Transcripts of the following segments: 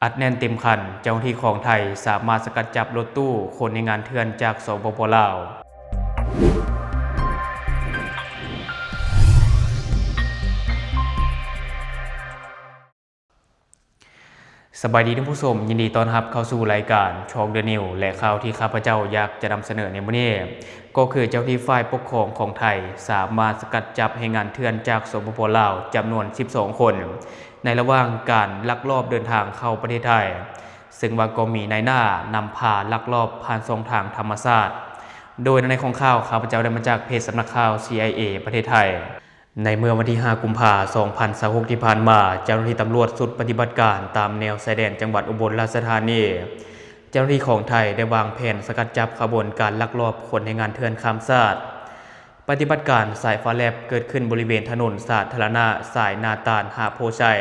อัดแน่นเต็มคันเจ้าหน้าที่ของไทยสามารถสกัดจับรถตู้คนในงานเถื่อนจากสปป.ลาวสบายดีท่านผู้ชมยินดีต้อนรับเข้าสู่รายการช็อกเดอะนิวและข่าวที่ข้าพเจ้าอยากจะนำเสนอในมื้อนี้ก็คือเจ้าที่ฝ่ายปกครองของไทยสามารถสกัดจับให้งานเถื่อนจากสปป.ลาวจำนวน12คนในระหว่างการลักลอบเดินทางเข้าประเทศไทยซึ่งว่าก็มีนายหน้านำพาลักลอบผ่านช่องทางธรรมชาติโดยในของข่าวข้าพเจ้าได้มาจากเพจสำนักข่าว CIA ประเทศไทยในเมื่อวันที่ 5 กุมภาพันธ์ 2026 ที่ผ่านมาเจ้าหน้าที่ตำรวจชุดปฏิบัติการตามแนวชายแดนจังหวัดอุบลราชธานีเจ้าหน้าที่ของไทยได้วางแผนสกัดจับขบวนการลักลอบขนแรงงานเถื่อนข้ามชาติปฏิบัติการสายฟ้าแลบเกิดขึ้นบริเวณถนนสาธารณะสายนาตาลหาโพชัย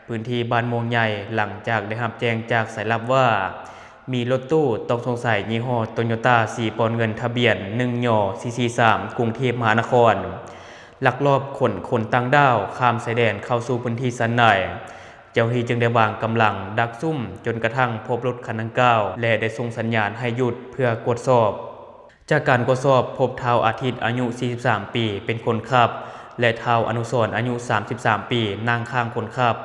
พื้นที่บ้านม่วงใหญ่หลังจากได้รับแจ้งจากสายลับว่ามีรถตู้ต้องสงสัยยี่ห้อโตโยต้าสีปอนเงินทะเบียน1ย443กรุงเทพมหานครลักลอบขนคนต่างด้าวข้ามชายแดนเข้าสู่พื้นที่สันในเจ้าหน้าที่จึงได้วางกำลังดักซุ่มจนกระทั่งพบรถคันดังกล่าวและได้ส่งสัญญาณให้หยุดเพื่อกดสอบจากการตรวจสอบพบท้าวอาทิตย์อายุ43ปีเป็นคนขับและท้าวอนุสรณ์อายุ33ปีนั่งข้างคนขับ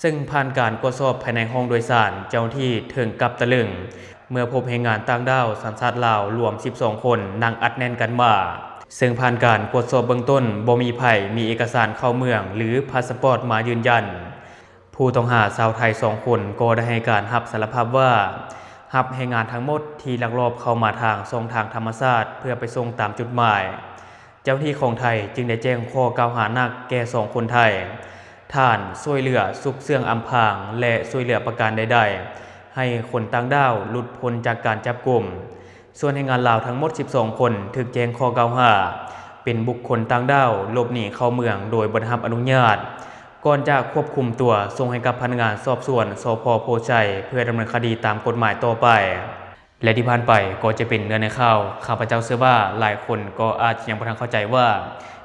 ซึ่งผ่านการตรวจสอบภายในห้องโดยสารเจ้าหน้าที่ถึงกับตะลึงเมื่อพบแรงงานต่างด้าวสัญชาติลาวรวม12คนนั่งอัดแน่นกันมาซึ่งผ่านการตรวจสอบเบื้องต้นบ่มีไผมีเอกสารเข้าเมืองหรือพาสปอร์ตมายืนยันผู้ต้องหาชาวไทย2คนก็ได้ให้การรับสารภาพว่ารับแรงงานทั้งหมดที่ลักลอบเข้ามาทางช่องทางธรรมชาติเพื่อไปส่งตามจุดหมายเจ้าหน้าที่ของไทยจึงได้แจ้งข้อกล่าวหาหนักแก่2คนไทยฐานช่วยเหลือสุขเสื่องอำพรางและช่วยเหลือประการใดๆให้คนต่างด้าวหลุดพ้นจากการจับกุมส่วนแรงงานลาวทั้งหมด12คนถูกแจ้งข้อกล่าวหาเป็นบุคคลต่างด้าวหลบหนีเข้าเมืองโดยบ่ได้รับอนุญาตก่อนจะควบคุมตัวส่งให้กับพนักงานสอบสวนสภ.โพชัยเพื่อดำเนินคดีตามกฎหมายต่อไปและที่ผ่านไปก็จะเป็นเนื้อในข่าวข้าพเจ้าเชื่อว่าหลายคนก็อาจยังบ่ทันเข้าใจว่า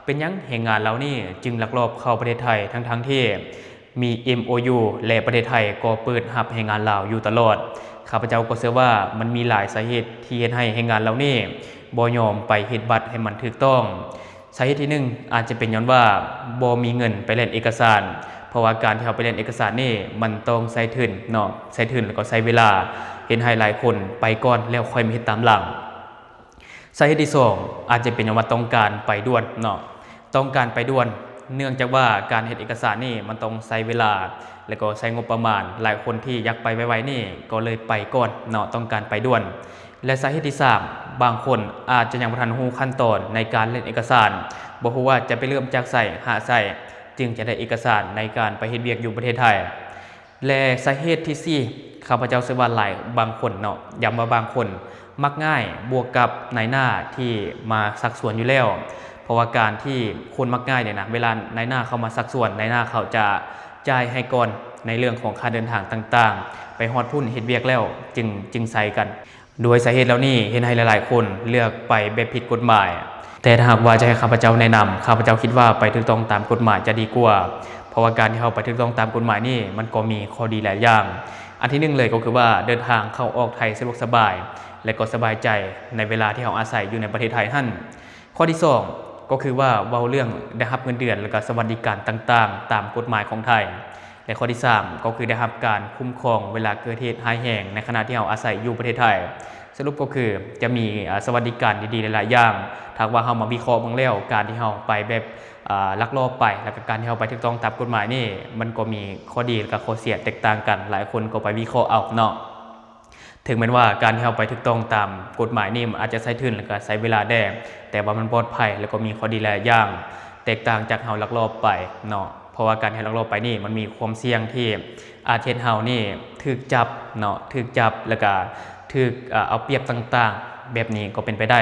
เป็นหยังแรงงานเหล่านี้จึงลักลอบเข้าประเทศไทยทั้งที่มี MOU และประเทศไทยก็เปิดรับแรงงานลาวอยู่ตลอดข้าพเจ้าก็เชื่อว่ามันมีหลายสาเหตุที่เฮ็ดให้แรงงานเหล่านี้บ่ยอมไปเฮ็ดบัตรให้มันถูกต้องสาเหตุที่1อาจจะเป็นย้อนว่าบ่มีเงินไปเล่นเอกสารเพราะว่าการที่เราไปเล่นเอกสารนี่มันต้องใช้ทุนเนาะใช้ทุนแล้วก็ใช้เวลาเห็นให้หลายคนไปก่อนแล้วค่อยมาเฮ็ดตามหลังสาเหตุที่2อาจจะเป็นย้อนว่าต้องการไปด่วนเนาะต้องการไปด่วนเนื่องจากว่าการเฮ็ดเอกสารนี่มันต้องใช้เวลาแล้วก็ใช้งบประมาณหลายคนที่อยากไปไวๆนี่ก็เลยไปก่อนเนาะต้องการไปด่วนและสาเหตุที่3บางคนอาจจะยังบ่ทันรู้ขั้นตอนในการเล่นเอกสารบ่ฮู้ว่าจะไปเริ่มจากไสหาไสจึงจะได้เอกสารในการไปเฮ็ดเวียกอยู่ประเทศไทยและสาเหตุที่4ข้าพเจ้าเชื่อว่าหลายบางคนเนาะย้ำว่าบางคนมักง่ายบวกกับนายหน้าที่มาซักสวนอยู่แล้วเพราะว่าการที่คนมักง่ายเนี่ยนะเวลานายหน้าเข้ามาซักสวนนายหน้าเขาจะจ่ายให้ก่อนในเรื่องของค่าเดินทางต่างๆไปฮอดพุ่นเฮ็ดเวียกแล้วจึงใส่กันโดยสาเหตุแล้วนี่เห็นให้หลายๆคนเลือกไปแบบผิดกฎหมายแต่ถ้าหากว่าจะให้ข้าพเจ้าแนะนำข้าพเจ้าคิดว่าไปถูกต้องตามกฎหมายจะดีกว่าเพราะว่าการที่เราไปถูกต้องตามกฎหมายนี่มันก็มีข้อดีหลายอย่างอันที่1เลยก็คือว่าเดินทางเข้าออกไทยสะดวกสบายและก็สบายใจในเวลาที่เราอาศัยอยู่ในประเทศไทยหั่นข้อที่2ก็คือว่าเว้าเรื่องได้รับเงินเดือนและก็สวัสดิการต่างๆตามกฎหมายของไทยและข้อที่3ก็คือได้รับการคุ้มครองเวลาเกิดเหตุร้ายแรงในขณะที่เราอาศัยอยู่ประเทศไทยสรุปก็คือจะมีสวัสดิการดีๆหลายๆอย่างถ้าว่าเฮามาวิเคราะห์เบิ่งแล้วการที่เฮาไปแบบลักลอบไปแล้วก็การที่เฮาไปถูกต้องตามกฎหมายนี่มันก็มีข้อดีและก็ข้อเสียแตกต่างกันหลายคนก็ไปวิเคราะห์เอาเนาะถึงแม้ว่าการที่เฮาไปถูกต้องตามกฎหมายนี่มันอาจจะใช้ทุนแล้วก็ใช้เวลาแต่ว่ามันปลอดภัยแล้วก็มีข้อดีหลายอย่างแตกต่างจากเฮาลักลอบไปเนาะเพราะว่าการที่ลักลอบไปนี่มันมีความเสี่ยงที่อาจเฮ็ดเฮานี่ถูกจับเนาะถูกจับแล้วก็ถูกเอาเปรียบต่างๆแบบนี้ก็เป็นไปได้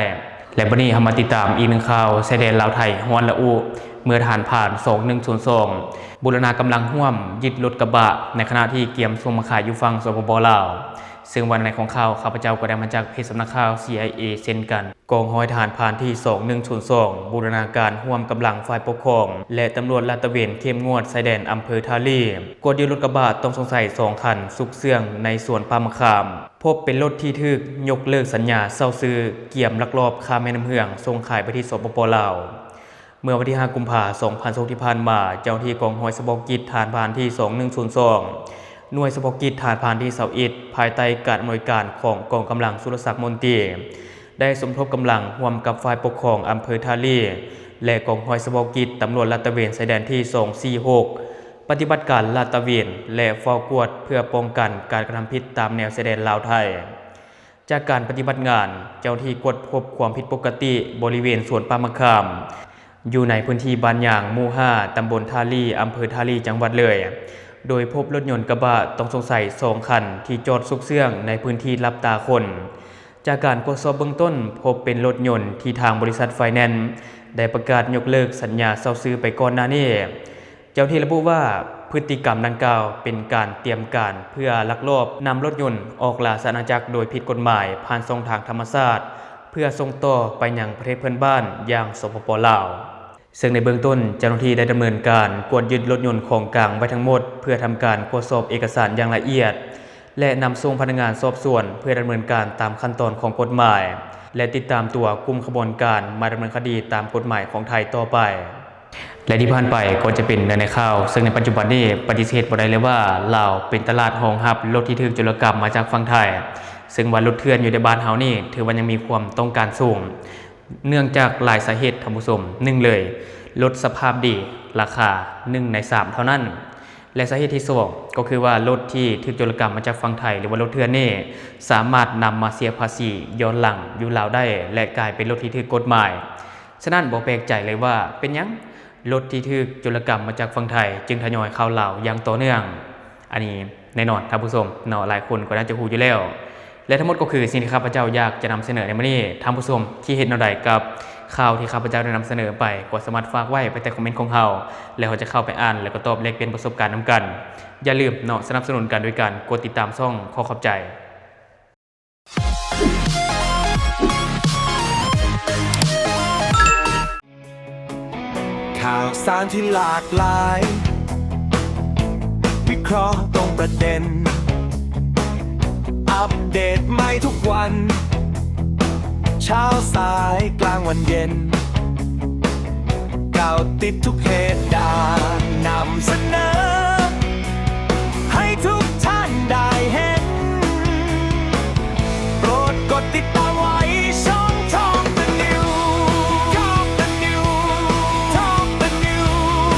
และบัดนี้เฮามาติดตามอีกหนึ่งข่าวชายแดนลาวไทยฮ้อนละอุเมื่อทหารผ่าน2102บูรณากำลังร่วมยึดรถกระบะในขณะที่เกียมส่งมาขายอยู่ฝั่งสปป.ลาว ซึ่งวันไหนของข่าวข้าพเจ้าก็ได้มาจากเพจสำนักข่าว CIA เช่นกันกองร้อยทหารพรานที่ 2102 บูรณาการร่วมกำลังฝ่ายปกครองและตำรวจลาดตระเวนเข้มงวดชายแดนอำเภอทาลีกวดยึดรถกระบะต้องสงสัย2คันซุกเสื่องในสวนปาล์มมะขามพบเป็นรถที่ถูกยกเลิกสัญญาเช่าซื้อเกี่ยมลักลอบข้ามแม่น้ำเหืองส่งขายไปที่สปป.ลาวเมื่อวันที่ 5 กุมภาพันธ์ 2016 ที่ผ่านมาเจ้าหน้าที่กองร้อยเฉพาะกิจฐานพรานที่ 2102 หน่วยเฉพาะกิจฐานพรานที่21ภายใต้การอำนวยการของกองกำลังสุรศักดิ์มนตรีได้สมทบกำลังร่วมกับฝ่ายปกครองอำเภอทาลีและกองร้อยเฉพาะกิจตำรวจลาดตระเวนชายแดนที่ 246 ปฏิบัติการลาดตระเวนและเฝ้ากวดเพื่อป้องกันการกระทำผิดตามแนวชายแดนลาวไทยจากการปฏิบัติงานเจ้าหน้าที่กวดพบความผิดปกติบริเวณสวนปาล์มมะขามอยู่ในพื้นที่บ้านยางหมู่ 5 ตำบลทาลีอำเภอทาลีจังหวัดเลยโดยพบรถยนต์กระบะต้องสงสัย2คันที่จอดซุกเสื่องในพื้นที่ลับตาคนจากการตรวจสอบเบื้องต้นพบเป็นรถยนต์ที่ทางบริษัทไฟแนนซ์ได้ประกาศยกเลิกสัญญาเช่าซื้อไปก่อนหน้านี้เจ้าหน้าที่ระบุว่าพฤติกรรมดังกล่าวเป็นการเตรียมการเพื่อลักลอบนำรถยนต์ออกล่าอาณาจักรโดยผิดกฎหมายผ่านช่องทางธรรมชาติเพื่อส่งต่อไปยังประเทศเพื่อนบ้านอย่างสปป.ลาวซึ่งในเบื้องต้นเจ้าหน้าที่ได้ดำเนินการกวดยึดรถยนต์ของกลางไว้ทั้งหมดเพื่อทำการตรวจสอบเอกสารอย่างละเอียดและนำส่งพนักงานสอบสวนเพื่อดำเนินการตามขั้นตอนของกฎหมายและติดตามตัวกลุ่มขบวนการมาดำเนินคดีตามกฎหมายของไทยต่อไปและที่ผ่านไปก็จะเป็นในข่าวซึ่งในปัจจุบันนี้ปฏิเสธบ่ได้เลยว่าลาวเป็นตลาดรองรับรถที่ถูกโจรกรรมมาจากฝั่งไทยซึ่งว่ารถเถื่อนอยู่ในบ้านเฮานี่ถือว่ายังมีความต้องการสูงเนื่องจากหลายสาเหตุท่านผู้ชม1เลยรถสภาพดีราคา1 ใน 3เท่านั้นและสาเหตุที่2ก็คือว่ารถที่ถูกโจรกรรมมาจากฝั่งไทยหรือว่ารถเถื่อนนี่สามารถนำมาเสียภาษีย้อนหลังอยู่ลาวได้และกลายเป็นรถที่ถูกกฎหมายฉะนั้นบ่แปลกใจเลยว่าเป็นหยังรถที่ถูกโจรกรรมมาจากฝั่งไทยจึงทยอยเข้าลาวอย่างต่อเนื่องอันนี้แน่นอนท่านผู้ชมเนาะหลายคนก็น่าจะรู้อยู่แล้วและทั้งหมดก็คือสิ่งที่ข้าพเจ้าอยากจะนำเสนอในมื้อนี้ท่านผู้ชมที่เห็นแนวใดกับข่าวที่ข้าพเจ้าได้นำเสนอไปก็สามารถฝากไว้ไปแต่คอมเมนต์ของเราแล้วเราจะเข้าไปอ่านแล้วก็ตอบแลกเปลี่ยนประสบการณ์นำกันอย่าลืมเนาะสนับสนุนกันด้วยการกดติดตามช่องขอขอบใจข่าวสารที่หลากหลายวิเคราะห์ตรงประเด็นอัปเดตใหม่ทุกวันเช้าสายกลางวันเย็นก่าวติดทุกเหตุการณ์นำเสนอให้ทุกท่านได้เห็นโปรดกดติดตามไว้ช่อง Talk the News Talk the News Talk the News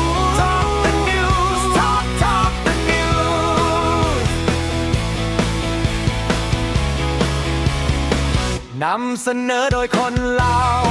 Talk the News Talk the News นำเสนอโดยคนลาว